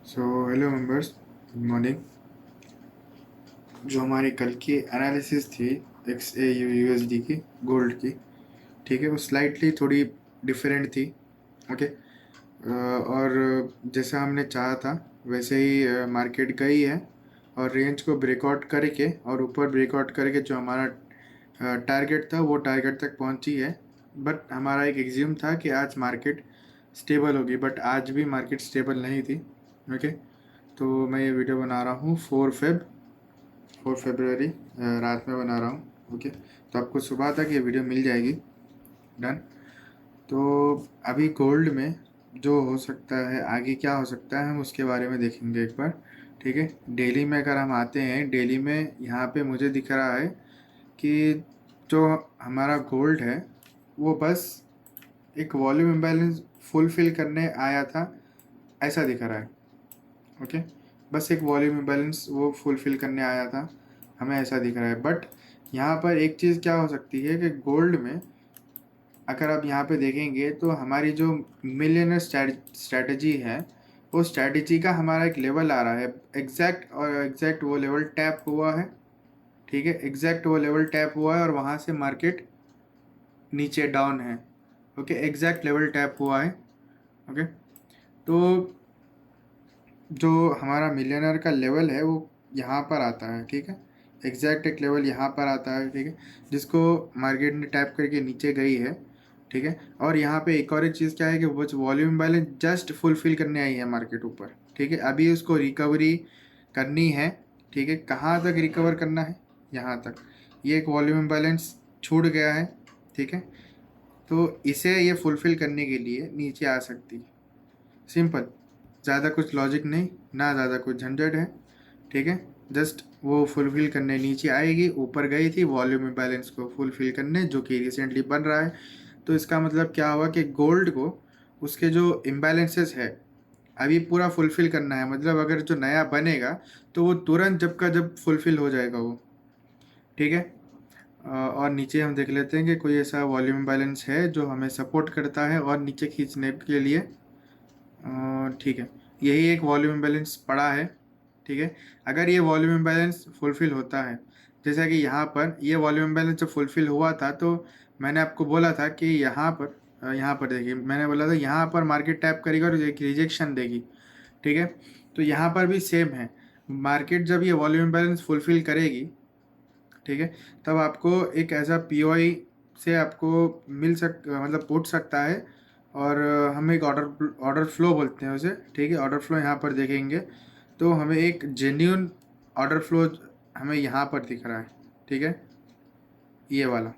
So hello members, good morning. जो हमारी कल की एनालिसिस थी x A you U S D की, गोल्ड की, ठीक है, वो स्लाइटली थोड़ी डिफरेंट थी। ओके। और जैसा हमने चाहा था वैसे ही मार्केट गई है और रेंज को ब्रेकआउट करके और ऊपर ब्रेकआउट करके जो हमारा टारगेट था वो टारगेट तक पहुंची है। बट हमारा एक एग्ज्यूम था कि आज मार्केट स्टेबल होगी, बट आज भी मार्केट स्टेबल नहीं थी। ओके। तो मैं ये वीडियो बना रहा हूँ 4 फरवरी रात में बना रहा हूँ। ओके। तो आपको सुबह तक ये वीडियो मिल जाएगी। डन। तो अभी गोल्ड में जो हो सकता है, आगे क्या हो सकता है, हम उसके बारे में देखेंगे एक बार। ठीक है। डेली में अगर हम आते हैं, डेली में यहाँ पे मुझे दिख रहा है कि जो हमारा गोल्ड है वो बस एक वॉल्यूम इम्बैलेंस फुलफिल करने आया था, ऐसा दिख रहा है। ओके। बस एक वॉल्यूम इम्बैलेंस वो फुलफिल करने आया था, हमें ऐसा दिख रहा है। बट यहाँ पर एक चीज़ क्या हो सकती है कि गोल्ड में अगर आप यहाँ पे देखेंगे तो हमारी जो मिलियनर स्ट्रैटेजी है, वो स्ट्रैटेजी का हमारा एक लेवल आ रहा है एग्जैक्ट, और एग्जैक्ट वो लेवल टैप हुआ है। ठीक है, एग्जैक्ट वो लेवल टैप हुआ है और वहाँ से मार्केट नीचे डाउन है। ओके, एग्जैक्ट लेवल टैप हुआ है। ओके। तो जो हमारा मिलियनर का लेवल है वो यहाँ पर आता है। ठीक है, एग्जैक्ट एक लेवल यहाँ पर आता है। ठीक है, जिसको मार्केट ने टैप करके नीचे गई है। ठीक है, और यहाँ पे एक और एक चीज़ क्या है कि वो वॉल्यूम बैलेंस जस्ट फुलफिल करने आई है मार्केट ऊपर। ठीक है, अभी उसको रिकवरी करनी है। ठीक है, कहाँ तक रिकवर करना है, यहाँ तक। ये एक वॉल्यूम बैलेंस छूट गया है। ठीक है, तो इसे ये फुलफिल करने के लिए नीचे आ सकती है। सिंपल, ज़्यादा कुछ लॉजिक नहीं, ना ज़्यादा कुछ झंझट है। ठीक है, जस्ट वो फुलफिल करने नीचे आएगी। ऊपर गई थी वॉल्यूम बैलेंस को फुलफिल करने, जो कि रिसेंटली बन रहा है। तो इसका मतलब क्या हुआ कि गोल्ड को उसके जो इम्बैलेंसेस है अभी पूरा फुलफिल करना है। मतलब अगर जो नया बनेगा तो वो तुरंत जब का जब फुलफिल हो जाएगा वो। ठीक है। और नीचे हम देख लेते हैं कि कोई ऐसा वॉल्यूम बैलेंस है जो हमें सपोर्ट करता है और नीचे खींचने के लिए। ठीक है, यही एक वॉल्यूम इम्बैलेंस पड़ा है। ठीक है, अगर ये वॉल्यूम इम्बैलेंस फुलफिल होता है, जैसा कि यहाँ पर ये वॉल्यूम इम्बैलेंस जब फुलफिल हुआ था तो मैंने आपको बोला था कि यहाँ पर देखिए, मैंने बोला था यहाँ पर मार्केट टैप करेगी और एक रिजेक्शन देगी। ठीक है, तो यहाँ पर भी सेम है। मार्केट जब ये वॉल्यूम इम्बैलेंस फुलफिल करेगी, ठीक है, तब आपको एक ऐसा पीओआई से आपको मतलब उठ सकता है। और हम एक ऑर्डर ऑर्डर फ्लो बोलते हैं उसे। ठीक है, ऑर्डर फ्लो यहाँ पर देखेंगे तो हमें एक जेन्यून ऑर्डर फ्लो हमें यहाँ पर दिख रहा है। ठीक है, ये वाला,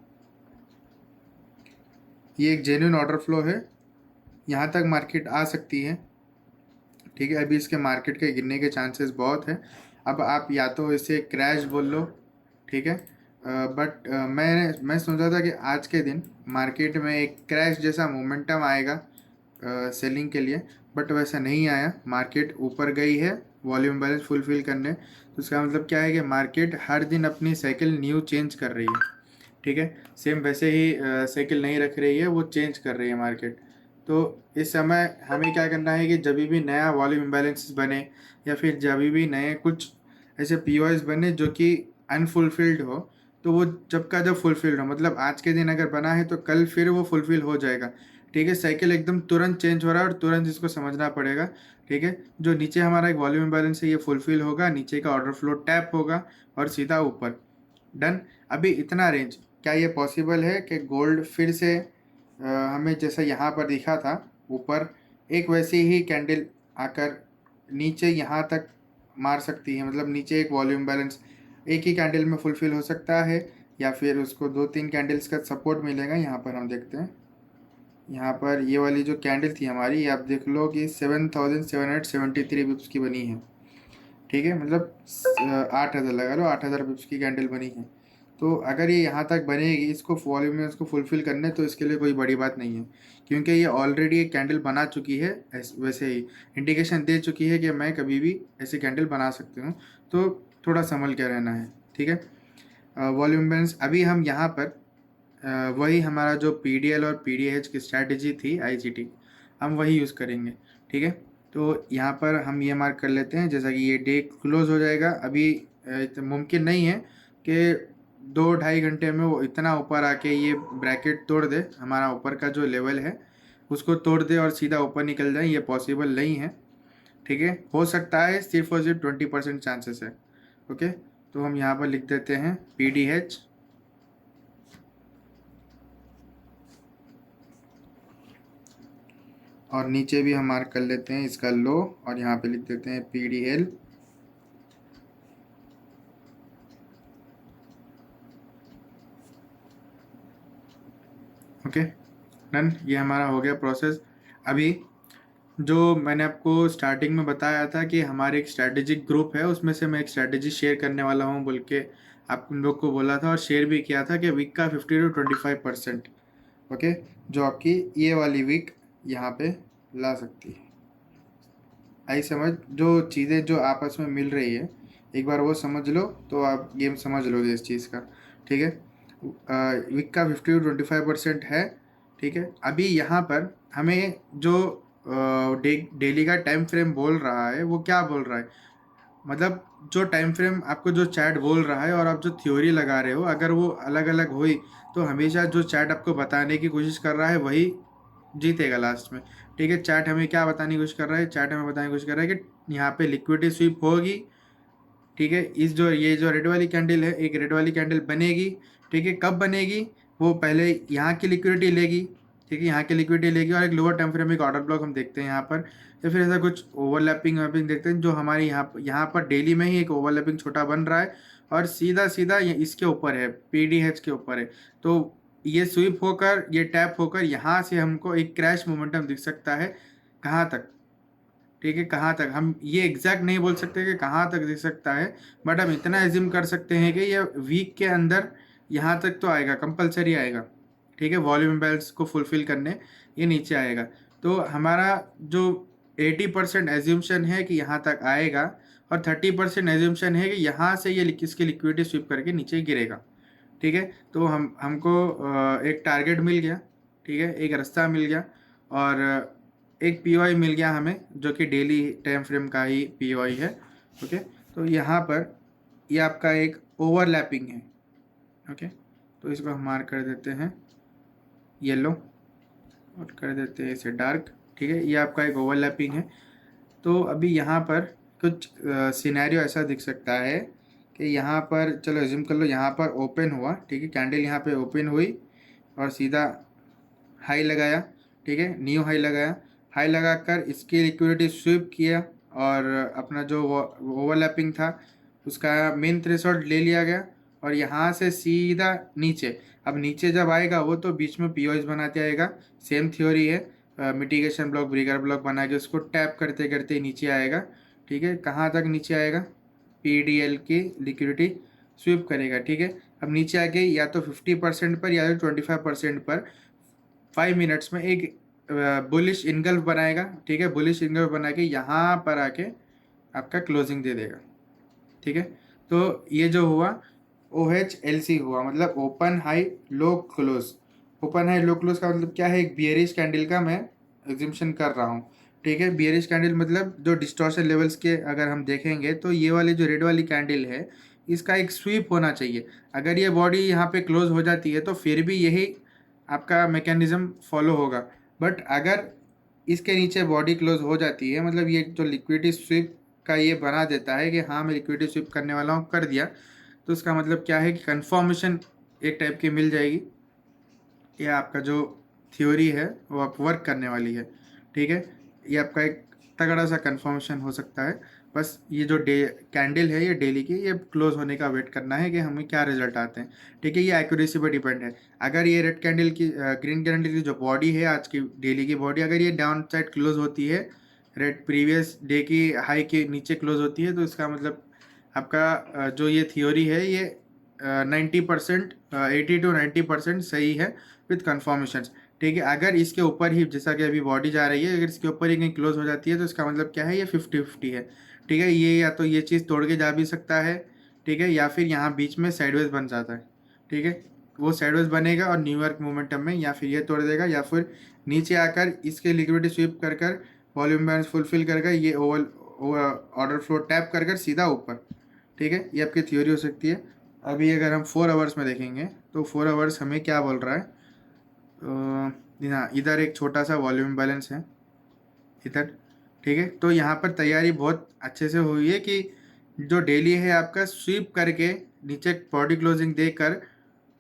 ये एक जेन्यून ऑर्डर फ्लो है। यहाँ तक मार्केट आ सकती है। ठीक है, अभी इसके मार्केट के गिरने के चांसेस बहुत है। अब आप या तो इसे क्रैश बोल लो। ठीक है, बट मैं सोचा था कि आज के दिन मार्केट में एक क्रैश जैसा मोमेंटम आएगा सेलिंग के लिए, बट वैसा नहीं आया। मार्केट ऊपर गई है वॉल्यूम बैलेंस फुलफिल करने। तो इसका मतलब क्या है कि मार्केट हर दिन अपनी साइकिल न्यू चेंज कर रही है। ठीक है, सेम वैसे ही साइकिल नहीं रख रही है, वो चेंज कर रही है मार्केट। तो इस समय हमें क्या करना है कि जब भी नया वॉल्यूम इम्बैलेंसेस बने या फिर जब भी नए कुछ ऐसे पीओएस बने जो कि अनफुलफिल्ड हो, तो वो जब का जब फुलफिल्ड हो, मतलब आज के दिन अगर बना है तो कल फिर वो फुलफिल हो जाएगा। ठीक है, साइकिल एकदम तुरंत चेंज हो रहा है और तुरंत इसको समझना पड़ेगा। ठीक है, जो नीचे हमारा एक वॉल्यूम इम्बैलेंस है ये फुलफिल होगा, नीचे का ऑर्डर फ्लो टैप होगा और सीधा ऊपर। डन। अभी इतना रेंज, क्या ये पॉसिबल है कि गोल्ड फिर से हमें जैसा यहाँ पर दिखा था ऊपर, एक वैसी ही कैंडल आकर नीचे यहाँ तक मार सकती है? मतलब नीचे एक वॉल्यूम बैलेंस एक ही कैंडल में फुलफिल हो सकता है, या फिर उसको दो तीन कैंडल्स का सपोर्ट मिलेगा? यहाँ पर हम देखते हैं, यहाँ पर ये वाली जो कैंडल थी हमारी, ये आप देख लो कि 7773 बिप्स की बनी है। ठीक है, मतलब 8,000 लगा लो, 8,000 पिप्स की कैंडल बनी है। तो अगर ये यहाँ तक बनेगी, इसको वॉल्यूम में इसको फुलफिल करने, तो इसके लिए कोई बड़ी बात नहीं है, क्योंकि ये ऑलरेडी एक कैंडल बना चुकी है। वैसे ही इंडिकेशन दे चुकी है कि मैं कभी भी ऐसी कैंडल बना सकती हूँ। तो थोड़ा संभल के रहना है। ठीक है, वॉल्यूम बैलेंस अभी हम यहाँ पर वही हमारा जो पीडीएल और पीडीएच की स्ट्रैटेजी थी आईजीटी, हम वही यूज़ करेंगे। ठीक है, तो यहाँ पर हम ये मार्क कर लेते हैं जैसा कि ये डे क्लोज हो जाएगा। अभी मुमकिन नहीं है कि 2-2.5 घंटे में वो इतना ऊपर आके ये ब्रैकेट तोड़ दे, हमारा ऊपर का जो लेवल है उसको तोड़ दे और सीधा ऊपर निकल जाए, ये पॉसिबल नहीं है। ठीक है, हो सकता है, सिर्फ और सिर्फ 20% चांसेस है। ओके, तो हम यहाँ पर लिख देते हैं PDH, और नीचे भी हम मार्क कर लेते हैं इसका लो, और यहाँ पे लिख देते हैं PDL। ओके डन, ये हमारा हो गया प्रोसेस। अभी जो मैंने आपको स्टार्टिंग में बताया था कि हमारे एक स्ट्रैटेजिक ग्रुप है, उसमें से मैं एक स्ट्रैटेजी शेयर करने वाला हूँ बोल के आप लोग को बोला था, और शेयर भी किया था कि वीक का 50 to 25%, ओके, जो आपकी ये वाली वीक यहाँ पे ला सकती है। आई समझ, जो चीज़ें जो आपस में मिल रही है एक बार वो समझ लो तो आप गेम समझ लोगे इस चीज़ का। ठीक है, वीक का 50 to 25% है। ठीक है, अभी यहाँ पर हमें जो डेली का टाइम फ्रेम बोल रहा है वो क्या बोल रहा है, मतलब जो टाइम फ्रेम आपको जो चैट बोल रहा है और आप जो थ्योरी लगा रहे हो, अगर वो अलग अलग हुई तो हमेशा जो चैट आपको बताने की कोशिश कर रहा है वही जीतेगा लास्ट में। ठीक है, चैट हमें क्या बताने की कोशिश कर रहा है, चैट हमें बताने की कोशिश कर रहा है कि यहाँ पे लिक्विडिटी स्वीप होगी। ठीक है, इस जो ये जो रेड वाली कैंडल है, एक रेड वाली कैंडल बनेगी। ठीक है, कब बनेगी, वो पहले यहाँ की लिक्विडिटी लेगी। ठीक है, यहाँ की लिक्विडिटी लेगी और एक लोअर टाइम फ्रेम एक ऑर्डर ब्लॉक हम देखते हैं यहाँ पर, या फिर ऐसा कुछ ओवरलैपिंग वैपिंग देखते हैं जो हमारे यहाँ पर डेली में ही एक ओवरलैपिंग छोटा बन रहा है और सीधा सीधा ये इसके ऊपर है, PDH के ऊपर है। तो ये स्वीप होकर, ये टैप होकर यहाँ से हमको एक क्रैश मोमेंटम दिख सकता है। कहाँ तक, ठीक है, कहाँ तक हम ये एग्जैक्ट नहीं बोल सकते कि कहाँ तक दिख सकता है, बट हम इतना एज्यूम कर सकते हैं कि ये वीक के अंदर यहाँ तक तो आएगा, कंपलसरी आएगा। ठीक है, वॉल्यूम इम्बैलेंस को फुलफिल करने ये नीचे आएगा। तो हमारा जो 80% एज्यूमशन है कि यहाँ तक आएगा, और 30% एज्यूमशन है कि यहाँ से ये इसकी लिक्विडिटी स्वीप करके नीचे गिरेगा। ठीक है, तो हमको एक टारगेट मिल गया। ठीक है, एक रास्ता मिल गया, और एक POI मिल गया हमें जो कि डेली टाइम फ्रेम का ही POI है। ओके, तो यहाँ पर ये आपका एक ओवरलैपिंग है। ओके, तो इसको हम मार्क कर देते हैं येलो और कर देते हैं इसे डार्क। ठीक है, ये आपका एक ओवरलैपिंग है। तो अभी यहाँ पर कुछ सिनेरियो ऐसा दिख सकता है कि यहाँ पर, चलो एज्यूम कर लो, यहाँ पर ओपन हुआ। ठीक है, कैंडल यहाँ पे ओपन हुई और सीधा हाई लगाया। ठीक है, न्यू हाई लगाया, हाई लगाकर इसकी लिक्विडिटी स्वीप किया और अपना जो ओवरलैपिंग था उसका मेन थ्रेशोल्ड ले लिया गया, और यहाँ से सीधा नीचे। अब नीचे जब आएगा वो तो बीच में POIs बनाते आएगा, सेम थ्योरी है, मिटिगेशन ब्लॉक ब्रिगर ब्लॉक बना के उसको टैप करते करते नीचे आएगा। ठीक है, कहाँ तक नीचे आएगा, PDL की लिक्विडिटी स्वीप करेगा। ठीक है, अब नीचे आके या तो 50% पर या तो 25% पर 5 मिनट्स में एक बुलिश इनगल्फ बनाएगा। ठीक है, बुलिश इनगल्फ बना के यहाँ पर आके आपका क्लोजिंग दे देगा। ठीक है, तो ये जो हुआ OHLC हुआ, मतलब open high low close. Open high low close का मतलब क्या है, एक बियरिश कैंडल का मैं एग्जिम्पशन कर रहा हूँ। ठीक है, बियरिश कैंडल मतलब जो डिस्टॉर्शन लेवल्स के अगर हम देखेंगे तो ये वाली जो रेड वाली कैंडल है इसका एक स्वीप होना चाहिए। अगर ये बॉडी यहाँ पे क्लोज हो जाती है तो फिर भी यही आपका मैकेनिज्म फॉलो होगा, बट अगर इसके नीचे बॉडी क्लोज हो जाती है, मतलब ये जो लिक्विडिटी स्वीप का ये बना देता है कि हाँ मैं लिक्विडिटी स्वीप करने वाला हूँ, कर दिया, तो इसका मतलब क्या है कि कंफर्मेशन एक टाइप की मिल जाएगी, ये आपका जो थ्योरी है वो आप वर्क करने वाली है। ठीक है, ये आपका एक तगड़ा सा कंफर्मेशन हो सकता है। बस ये जो डे कैंडल है ये डेली की, ये क्लोज होने का वेट करना है कि हमें क्या रिजल्ट आते हैं। ठीक है, ये एक्यूरेसी पर डिपेंड है। अगर ये रेड कैंडल की ग्रीन कैंडल की जो बॉडी है आज की डेली की बॉडी, अगर ये डाउन साइड क्लोज होती है, रेड प्रीवियस डे की हाई के नीचे क्लोज होती है, तो इसका मतलब आपका जो ये थियोरी है ये 90%, 80 to 90% सही है विथ कन्फर्मेशन। ठीक है, अगर इसके ऊपर ही, जैसा कि अभी बॉडी जा रही है, अगर इसके ऊपर ही कहीं क्लोज हो जाती है तो इसका मतलब क्या है, ये 50-50 है। ठीक है, ये या तो ये चीज़ तोड़ के जा भी सकता है। ठीक है, या फिर यहाँ बीच में साइडवेज बन जाता है। ठीक है, वो साइडवेज बनेगा और न्यूयॉर्क मोमेंटम में या फिर ये तोड़ देगा, या फिर नीचे आकर इसके लिक्विडिटी स्वीप कर कर वॉल्यूम बैलेंस फुलफिल कर ये ओवल ऑर्डर फ्लो टैप कर सीधा ऊपर। ठीक है, ये आपकी थ्योरी हो सकती है। अभी अगर हम 4 आवर्स में देखेंगे तो 4 आवर्स हमें क्या बोल रहा है, हाँ इधर एक छोटा सा वॉल्यूम बैलेंस है इधर। ठीक है, तो यहाँ पर तैयारी बहुत अच्छे से हुई है कि जो डेली है आपका स्वीप करके नीचे बॉडी क्लोजिंग देकर,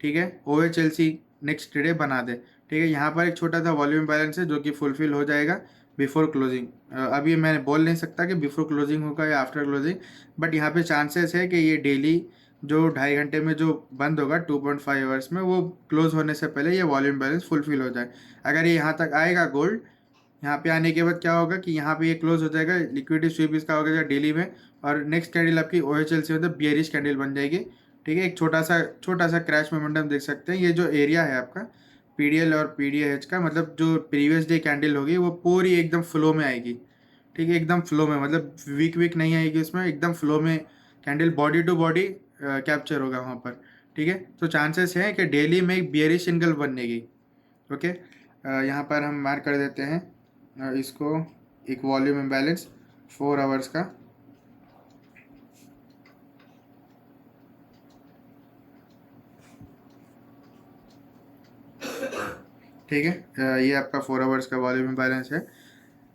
ठीक है, OHLC नेक्स्ट डे बना दे। ठीक है, यहाँ पर एक छोटा सा वॉल्यूम बैलेंस है जो कि फुलफिल हो जाएगा बिफोर क्लोजिंग। अभी मैं बोल नहीं सकता कि बिफोर क्लोजिंग होगा या आफ्टर क्लोजिंग, बट यहाँ पे चांसेस है कि ये डेली जो 2.5 घंटे में जो बंद होगा 2.5 आवर्स में, वो क्लोज होने से पहले ये वॉल्यूम बैलेंस फुलफिल हो जाए। अगर ये यहाँ तक आएगा गोल्ड, यहाँ पे आने के बाद क्या होगा कि यहाँ पे ये क्लोज हो जाएगा, लिक्विडिटी स्वीप इसका हो जाएगा डेली में, और नेक्स्ट कैंडल आपकी OHLC मतलब बियरिश कैंडल बन जाएगी। ठीक है, एक छोटा सा क्रैश मोमेंटम देख सकते हैं। ये जो एरिया है आपका PDL और PDH का, मतलब जो प्रीवियस डे कैंडल होगी वो पूरी एकदम फ्लो में आएगी। ठीक है, एकदम फ्लो में, मतलब वीक नहीं आएगी उसमें, एकदम फ्लो में candle body to body capture होगा वहाँ पर। ठीक है, तो चांसेस हैं कि डेली में एक बियरिश सिंगल बनेगी। ओके, यहाँ पर हम मार्क कर देते हैं इसको, एक वॉल्यूम इम्बैलेंस 4 आवर्स का। ठीक है, ये आपका 4 आवर्स का वॉल्यूम इम्बैलेंस है।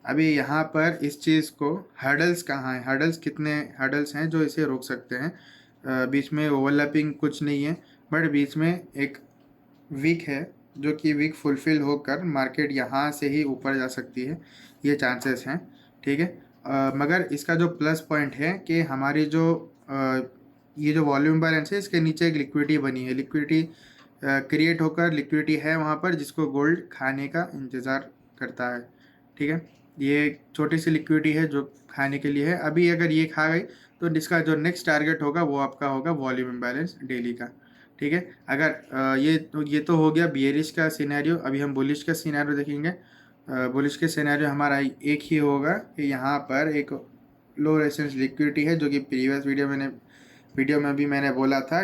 अभी यहाँ पर इस चीज़ को, हर्डल्स कहाँ हैं, हर्डल्स कितने हर्डल्स हैं जो इसे रोक सकते हैं। बीच में ओवरलैपिंग कुछ नहीं है, बट बीच में एक वीक है जो कि वीक फुलफिल होकर मार्केट यहाँ से ही ऊपर जा सकती है, ये चांसेस हैं। ठीक है, मगर इसका जो प्लस पॉइंट है कि हमारी जो ये जो वॉल्यूम बैलेंस है इसके नीचे एक लिक्विडिटी बनी है, लिक्विडिटी क्रिएट होकर लिक्विडिटी है वहाँ पर जिसको गोल्ड खाने का इंतज़ार करता है। ठीक है, ये एक छोटी सी लिक्विडिटी है जो खाने के लिए है। अभी अगर ये खा गई तो इसका जो नेक्स्ट टारगेट होगा वो आपका होगा वॉल्यूम इम्बैलेंस डेली का। ठीक है, अगर ये तो हो गया बियरिश का सिनेरियो। अभी हम बुलिश का सिनेरियो देखेंगे। बुलिश के सिनेरियो हमारा एक ही होगा कि यहाँ पर एक लो रेजिस्टेंस लिक्विडिटी है जो कि प्रीवियस वीडियो में भी मैंने बोला था,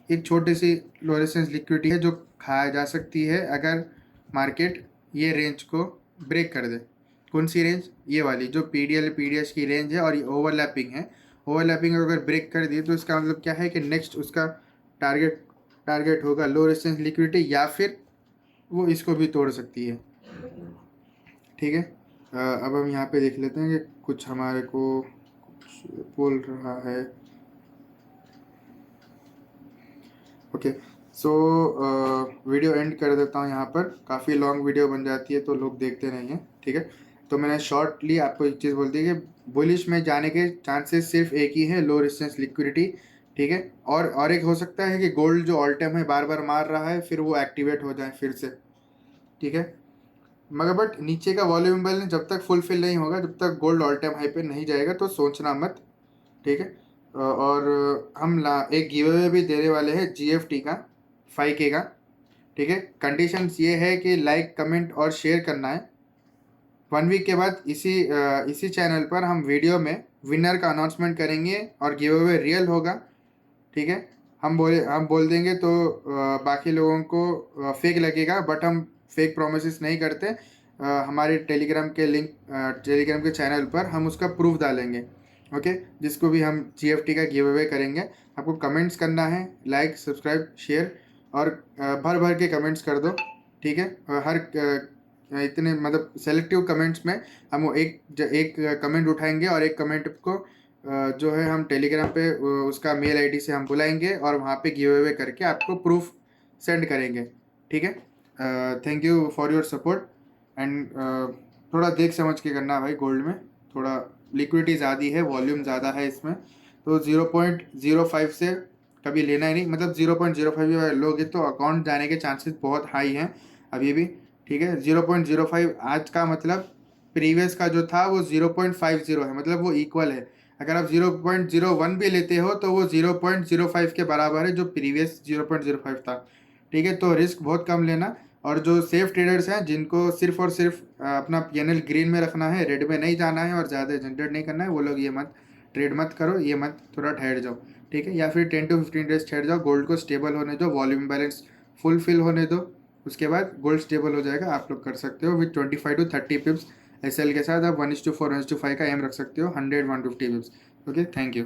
एक छोटी सी लो रेजिस्टेंस लिक्विडिटी है जो खाया जा सकती है अगर मार्केट ये रेंज को ब्रेक कर दे। कौन सी रेंज, ये वाली जो PDL PDH की रेंज है, और ये ओवरलैपिंग है। ओवरलैपिंग अगर ब्रेक कर दिए तो इसका मतलब क्या है कि नेक्स्ट उसका टारगेट होगा लो रेजिस्टेंस लिक्विडिटी, या फिर वो इसको भी तोड़ सकती है। ठीक है, अब हम यहाँ पे देख लेते हैं कि कुछ हमारे को कुछ बोल रहा है। ओके, सो वीडियो एंड कर देता हूँ यहाँ पर, काफ़ी लॉन्ग वीडियो बन जाती है तो लोग देखते नहीं हैं। ठीक है, तो मैंने शॉर्टली आपको एक चीज़ बोल दी कि बुलिश में जाने के चांसेस सिर्फ एक ही है, लो रेजिस्टेंस लिक्विडिटी। ठीक है, और एक हो सकता है कि गोल्ड जो ऑल टाइम है बार बार मार रहा है फिर वो एक्टिवेट हो जाए फिर से। ठीक है, मगर बट नीचे का वॉल्यूम बैलेंस जब तक फुलफिल नहीं होगा, जब तक गोल्ड ऑल टाइम हाई पे नहीं जाएगा तो सोचना मत। ठीक है, और हम एक गिव अवे भी देने वाले हैं GFT का 5K का। ठीक है, कंडीशंस ये है कि लाइक कमेंट और शेयर करना है। 1 वीक के बाद इसी चैनल पर हम वीडियो में विनर का अनाउंसमेंट करेंगे और गिव अवे रियल होगा। ठीक है, हम बोल देंगे तो बाकी लोगों को फेक लगेगा, बट हम फेक प्रोमिस नहीं करते। हमारे टेलीग्राम के चैनल पर हम उसका प्रूफ डालेंगे। ओके, जिसको भी हम GFT का गिव अवे करेंगे। आपको कमेंट्स करना है, लाइक सब्सक्राइब शेयर, और भर भर के कमेंट्स कर दो। ठीक है, हर इतने मतलब सेलेक्टिव कमेंट्स में हम एक कमेंट उठाएंगे और एक कमेंट को जो है हम टेलीग्राम पे उसका मेल ID से हम बुलाएंगे और वहाँ पे गिव अवे करके आपको प्रूफ सेंड करेंगे। ठीक है, thank you for your support and थोड़ा देख समझ के करना भाई। गोल्ड में थोड़ा लिक्विडिटी ज़्यादा है, वॉल्यूम ज़्यादा है इसमें, तो 0.05 से कभी लेना ही नहीं। मतलब 0.05 लोगे तो अकाउंट जाने के चांसेस बहुत हाई हैं अभी भी। ठीक है, 0.05 आज का मतलब प्रीवियस का जो था वो 0.50 है, मतलब वो इक्वल है। अगर आप 0.01 भी लेते हो तो वो 0.05 के बराबर है जो प्रीवियस 0.05 था। ठीक है, तो रिस्क बहुत कम लेना, और जो सेफ ट्रेडर्स हैं जिनको सिर्फ और सिर्फ अपना PNL ग्रीन में रखना है, रेड में नहीं जाना है और ज़्यादा जनरेट नहीं करना है, वो लोग ये मत ट्रेड मत करो, ये मत, थोड़ा ठहर जाओ। ठीक है, या फिर 10 to 15 डेज ठहर जाओ, गोल्ड को स्टेबल होने दो, वॉल्यूम बैलेंस फुलफिल होने दो, उसके बाद गोल्ड स्टेबल हो जाएगा। आप लोग कर सकते हो विथ 25 to 30 पिप्स SL के साथ आप 1:4 1:5 का एम रख सकते हो, 100 150 पिप्स। Okay, thank you.